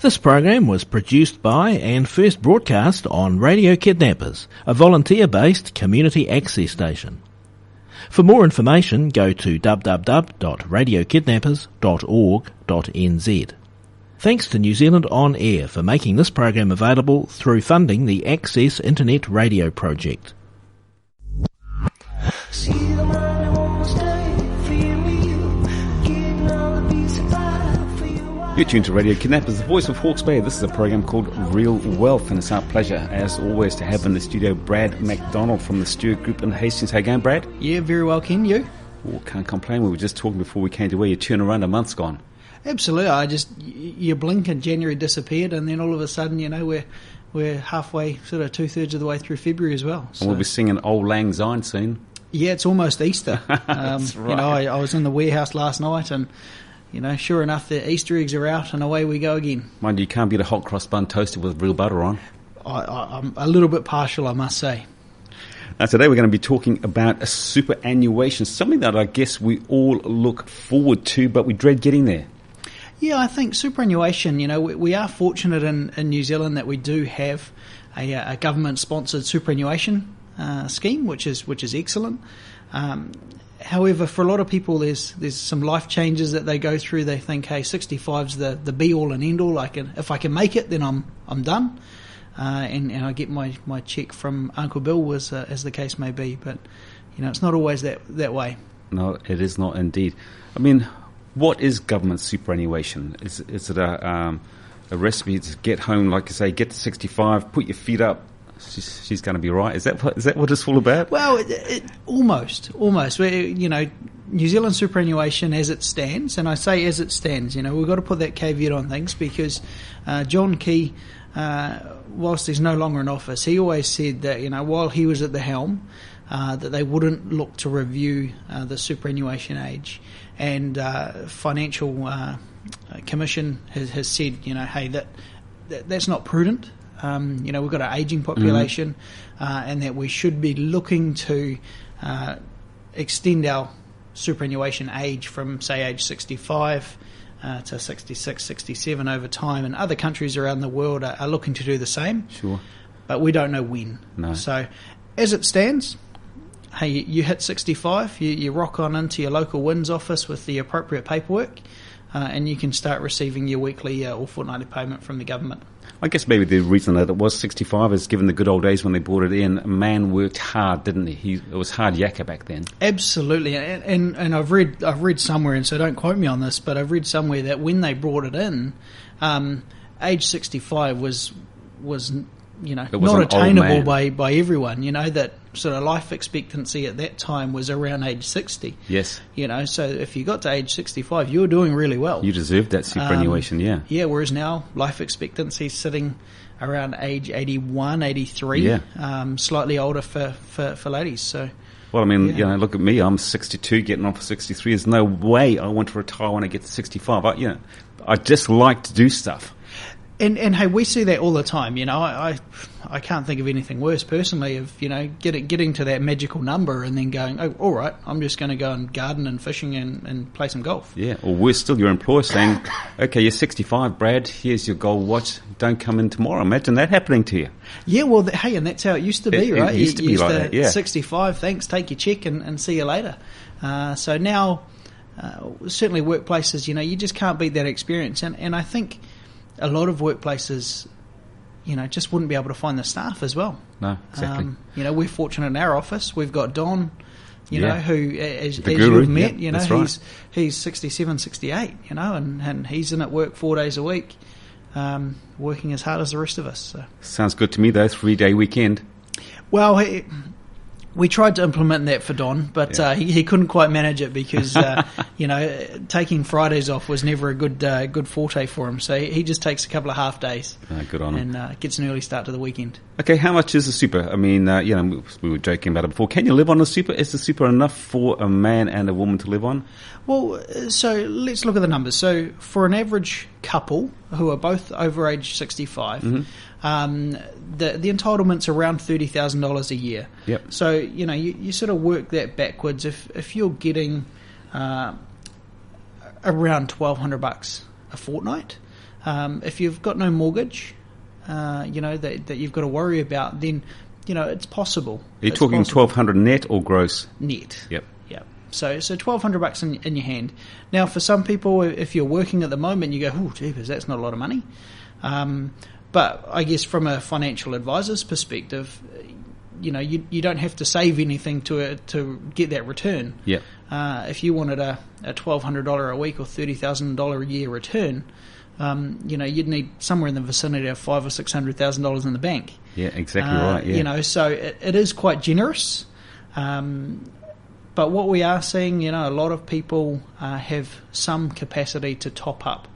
This program was produced by and first broadcast on Radio Kidnappers, a volunteer-based community access station. For more information, go to www.radiokidnappers.org.nz. Thanks to New Zealand On Air for making this program available through funding the Access Internet Radio Project. You're tuned to Radio Kidnappers, the voice of Hawke's Bay. This is a program called Real Wealth, and it's our pleasure, as always, to have in the studio Brad McDonald from the Stewart Group in Hastings. How you going, Brad? Yeah, very well, Ken. You? Oh, can't complain. We were just talking before we came to where you turn around, a month's gone. Absolutely. You blink and January disappeared, and then all of a sudden, we're halfway, sort of 2/3 of the way through February as well. So. And we'll be singing Old Lang Syne soon. Yeah, it's almost Easter. That's right. I was in the warehouse last night, and sure enough, the Easter eggs are out, and away we go again. Mind you, can't beat a hot cross bun toasted with real butter on. I'm a little bit partial, I must say. Now, today we're going to be talking about a superannuation, something that I guess we all look forward to, but we dread getting there. Yeah, I think superannuation, we are fortunate in New Zealand that we do have a government-sponsored superannuation scheme, which is excellent. However, for a lot of people, there's some life changes that they go through. They think, hey, 65's the be-all and end-all. If I can make it, then I'm done. And I get my cheque from Uncle Bill, as the case may be. But, it's not always that way. No, it is not indeed. I mean, what is government superannuation? Is it a recipe to get home, like you say, get to 65, put your feet up, she's going to be right? Is that what it's all about? Well, almost. New Zealand superannuation as it stands, and I say as it stands, we've got to put that caveat on things because John Key, whilst he's no longer in office, he always said that, while he was at the helm, that they wouldn't look to review the superannuation age. And Financial Commission has said, hey, that's not prudent. We've got an ageing population, and that we should be looking to extend our superannuation age from, say, age 65 to 66, 67 over time. And other countries around the world are looking to do the same. Sure. But we don't know when. No. So as it stands, hey, you hit 65, you rock on into your local WINS office with the appropriate paperwork, and you can start receiving your weekly or fortnightly payment from the government. I guess maybe the reason that it was 65 is given the good old days when they brought it in, a man worked hard, didn't he? It was hard yakka back then. Absolutely, and I've read somewhere, and so don't quote me on this, but I've read somewhere that when they brought it in, age 65 was not attainable by everyone. That sort of life expectancy at that time was around age 60. Yes. So if you got to age 65, you were doing really well. You deserved that superannuation, yeah. Yeah, whereas now life expectancy is sitting around age 81, 83. Yeah. Slightly older for ladies. So. Well, I mean, look at me. I'm 62, getting on for 63. There's no way I want to retire when I get to 65. I just like to do stuff. And hey, we see that all the time. I can't think of anything worse personally of getting to that magical number and then going, oh, all right, I'm just going to go and garden and fishing and play some golf. Yeah, or worse still, your employer saying, okay, you're 65, Brad. Here's your gold watch. Don't come in tomorrow. Imagine that happening to you. Yeah, well, hey, and that's how it used to be, right? It used to be like that. Yeah, 65. Thanks. Take your check and see you later. So now, certainly workplaces, you just can't beat that experience, and I think a lot of workplaces, just wouldn't be able to find the staff as well. No, exactly. We're fortunate in our office. We've got Don, who, as guru, you've met, right. he's 67, 68, and he's in at work 4 days a week, working as hard as the rest of us. So. Sounds good to me, though, 3-day weekend. Well, we tried to implement that for Don, but he couldn't quite manage it because taking Fridays off was never a good forte for him. So he just takes a couple of half days. Good on him. And gets an early start to the weekend. Okay, how much is the super? I mean, we were joking about it before. Can you live on the super? Is the super enough for a man and a woman to live on? Well, so let's look at the numbers. So for an average couple who are both over age 65, the entitlement's around $30,000 a year. Yep. So you sort of work that backwards. If you're getting around $1,200 a fortnight, If you've got no mortgage, that you've got to worry about, then, it's possible. Are you talking 1,200 net or gross? Net. Yep. Yep. So $1,200 in your hand. Now, for some people, if you're working at the moment, you go, oh, jeepers, that's not a lot of money. But I guess from a financial advisor's perspective, you don't have to save anything to get that return. Yeah. If you wanted a $1,200 a week or $30,000 a year return, you'd need somewhere in the vicinity of $500,000 or $600,000 in the bank. Yeah, exactly right. Yeah. So it is quite generous. But what we are seeing, a lot of people have some capacity to top up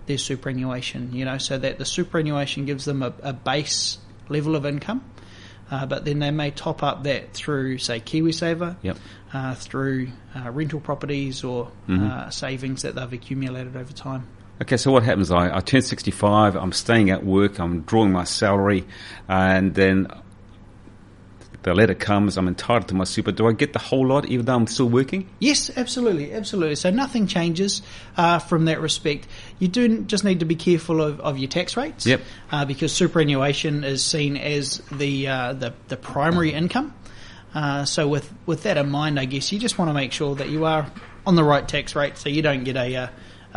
their superannuation, so that the superannuation gives them a base level of income, but then they may top up that through, say, KiwiSaver, yep. Through rental properties or savings that they've accumulated over time. Okay, so what happens? I turn 65, I'm staying at work, I'm drawing my salary, and then the letter comes, I'm entitled to my super. Do I get the whole lot even though I'm still working? Yes, absolutely. So nothing changes from that respect. You do just need to be careful of your tax rates. Yep. Because superannuation is seen as the primary income. So with that in mind, I guess you just want to make sure that you are on the right tax rate, so you don't get a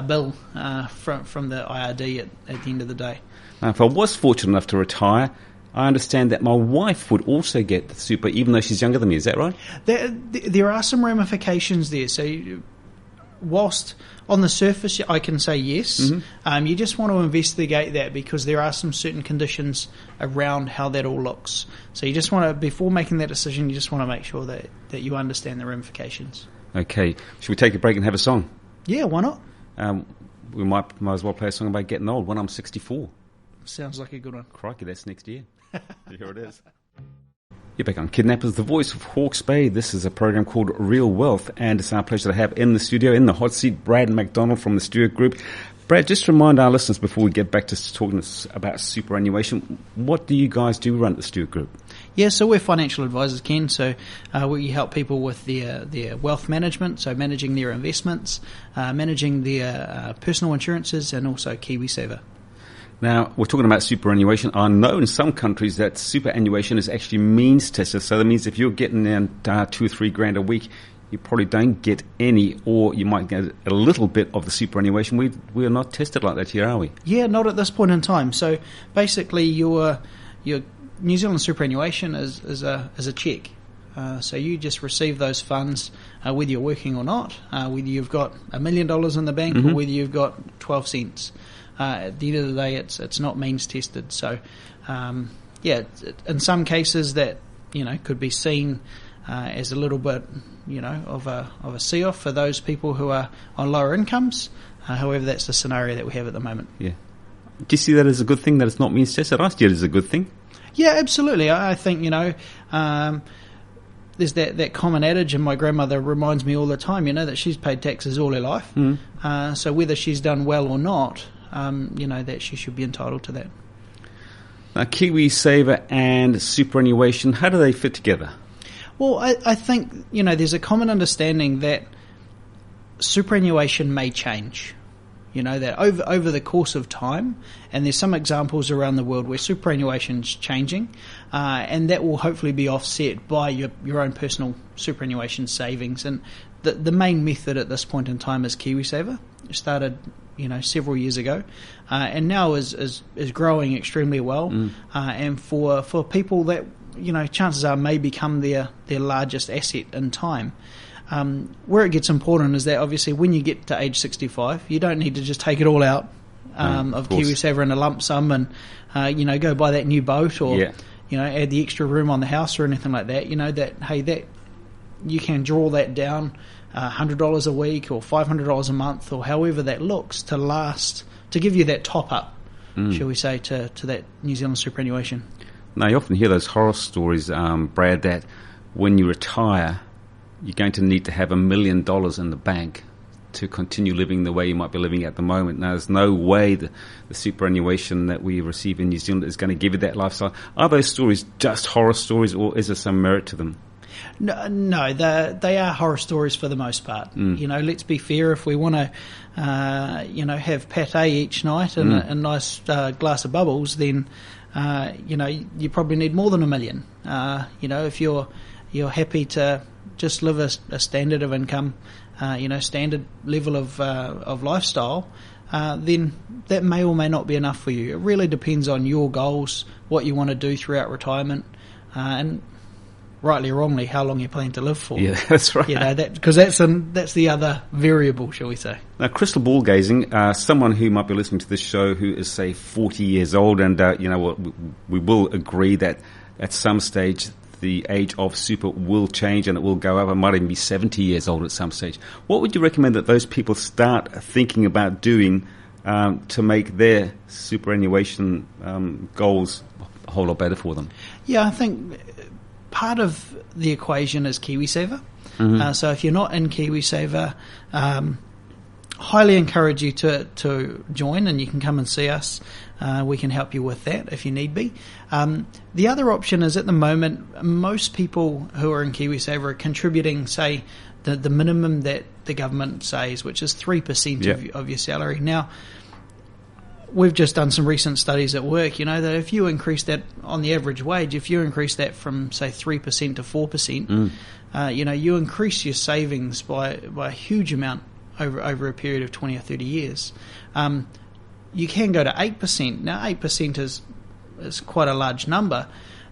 bill from the IRD at the end of the day. Now, if I was fortunate enough to retire, I understand that my wife would also get the super, even though she's younger than me. Is that right? There are some ramifications there. So whilst on the surface I can say yes, you just want to investigate that, because there are some certain conditions around how that all looks. So you just want to, before making that decision, you just want to make sure that you understand the ramifications. Okay. Should we take a break and have a song? Yeah, why not? We might as well play a song about getting old when I'm 64. Sounds like a good one. Crikey, that's next year. Here it is. You're back on Kidnappers, the voice of Hawke's Bay. This is a program called Real Wealth, and it's our pleasure to have in the studio, in the hot seat, Brad McDonald from the Stewart Group. Brad, just remind our listeners before we get back to talking about superannuation, what do you guys do run at the Stewart Group? Yeah, so we're financial advisors, Ken. So we help people with their wealth management, so managing their investments, managing their personal insurances, and also KiwiSaver. Now, we're talking about superannuation. I know in some countries that superannuation is actually means tested. So that means if you're getting in $2 or $3 a week, you probably don't get any, or you might get a little bit of the superannuation. We are not tested like that here, are we? Yeah, not at this point in time. So basically, your New Zealand superannuation is a cheque. So you just receive those funds whether you're working or not, whether you've got $1 million in the bank or whether you've got 12 cents. At the end of the day, it's not means tested. So, in some cases that could be seen as a little bit of a see-off for those people who are on lower incomes. However, that's the scenario that we have at the moment. Yeah. Do you see that as a good thing that it's not means tested? I see it as a good thing. Yeah, absolutely. I think there's that common adage, and my grandmother reminds me all the time, that she's paid taxes all her life. So whether she's done well or not, that she should be entitled to that. Now, KiwiSaver and superannuation, how do they fit together? Well, I think, there's a common understanding that superannuation may change. That over the course of time, and there's some examples around the world where superannuation's changing, and that will hopefully be offset by your own personal superannuation savings. And the main method at this point in time is KiwiSaver. It started several years ago, and now is growing extremely well. And for people that chances are may become their largest asset in time. Where it gets important is that obviously when you get to age 65, you don't need to just take it all out of KiwiSaver in a lump sum and go buy that new boat or add the extra room on the house or anything like that. That you can draw that down $100 a week or $500 a month or however that looks to give you that top up, shall we say, to that New Zealand superannuation. Now, you often hear those horror stories, Brad, that when you retire, you're going to need to have $1 million in the bank to continue living the way you might be living at the moment. Now, there's no way the superannuation that we receive in New Zealand is going to give you that lifestyle. Are those stories just horror stories, or is there some merit to them? No, they are horror stories for the most part. You know, let's be fair. If we want to, have pate each night and a nice glass of bubbles, then you probably need more than $1 million. If you're happy to just live a standard of income, standard level of lifestyle, then that may or may not be enough for you. It really depends on your goals, what you want to do throughout retirement, and rightly or wrongly, how long you plan to live for. Yeah, that's right. Because that's the other variable, shall we say. Now, crystal ball gazing, someone who might be listening to this show who is, say, 40 years old, and, we will agree that at some stage the age of super will change and it will go up. It might even be 70 years old at some stage. What would you recommend that those people start thinking about doing to make their superannuation goals a whole lot better for them? Yeah, I think part of the equation is KiwiSaver. So if you're not in KiwiSaver, highly encourage you to join, and you can come and see us. We can help you with that if you need be. The other option is, at the moment, most people who are in KiwiSaver are contributing, say, the minimum that the government says, which is 3% of your salary. Now, we've just done some recent studies at work, that if you increase that on the average wage, if you increase that from, say, 3% to 4%, you increase your savings by a huge amount over a period of 20 or 30 years. You can go to 8%. Now, 8% is quite a large number.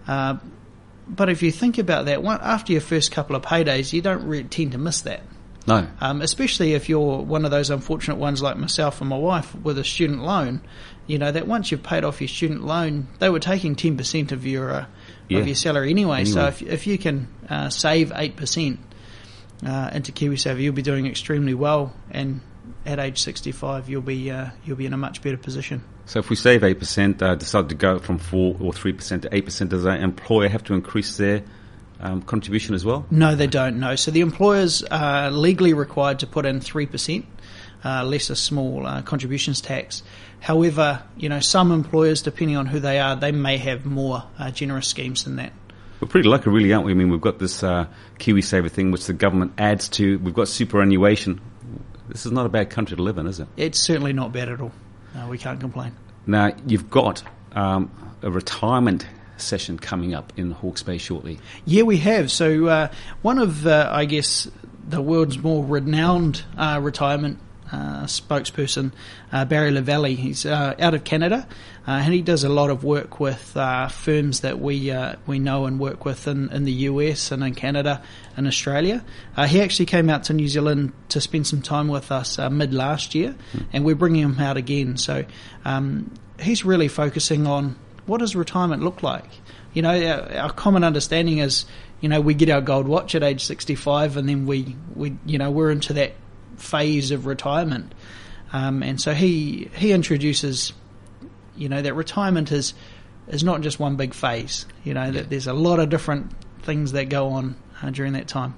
But if you think about that, after your first couple of paydays, you don't really tend to miss that. No. Especially if you're one of those unfortunate ones like myself and my wife with a student loan, that once you've paid off your student loan, they were taking 10% of your salary anyway. So if you can save 8% into KiwiSaver, you'll be doing extremely well, and at age 65 you'll be in a much better position. So if we save 8%, decide to go from 4 or 3% to 8%, does the employer have to increase their contribution as well? No, they don't. No. So the employers are legally required to put in 3%, less a small contributions tax. However, some employers, depending on who they are, they may have more generous schemes than that. We're pretty lucky, really, aren't we? I mean, we've got this KiwiSaver thing, which the government adds to. We've got superannuation. This is not a bad country to live in, is it? It's certainly not bad at all. No, we can't complain. Now, you've got a retirement session coming up in Hawke's Bay shortly. Yeah, we have. So one of, I guess, the world's more renowned retirement spokesperson, Barry Lavallee, he's out of Canada, and he does a lot of work with firms that we know and work with in the US and in Canada and Australia. He actually came out to New Zealand to spend some time with us mid last year, and we're bringing him out again. So he's really focusing on, what does retirement look like? Our common understanding is, we get our gold watch at age 65, and then we're into that phase of retirement. And so he introduces, that retirement is not just one big phase. That there's a lot of different things that go on during that time.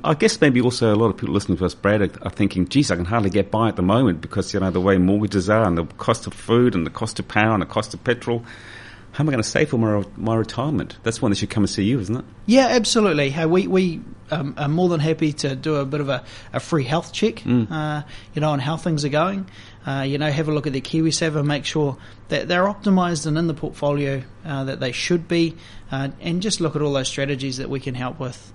I guess maybe also a lot of people listening to us, Brad, are thinking, geez, I can hardly get by at the moment because, the way mortgages are and the cost of food and the cost of power and the cost of petrol. How am I going to save for my retirement? That's one that should come and see you, isn't it? Yeah, absolutely. We are more than happy to do a bit of a free health check, on how things are going. Have a look at the KiwiSaver, make sure that they're optimised and in the portfolio that they should be, and just look at all those strategies that we can help with.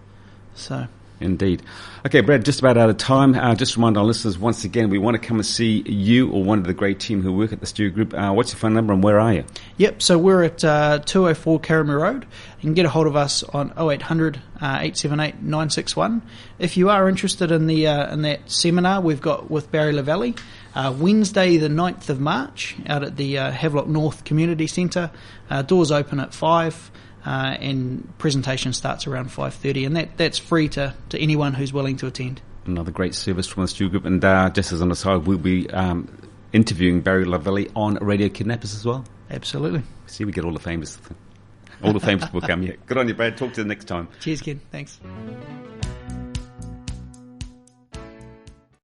So. Indeed. Okay, Brad, just about out of time. Just remind our listeners once again, we want to come and see you or one of the great team who work at the Stu Group. What's your phone number and where are you? Yep, so we're at 204 Karami Road. You can get a hold of us on 0800 878 961. If you are interested in that seminar we've got with Barry Lavallee, Wednesday the 9th of March out at the Havelock North Community Centre. Doors open at 5. And presentation starts around 5:30, and that's free to anyone who's willing to attend. Another great service from the Stu Group, and just as an aside, we'll be interviewing Barry Lavallee on Radio Kidnappers as well. Absolutely. See, we get all the famous people come here. Good on you, Brad. Talk to you next time. Cheers, Ken. Thanks.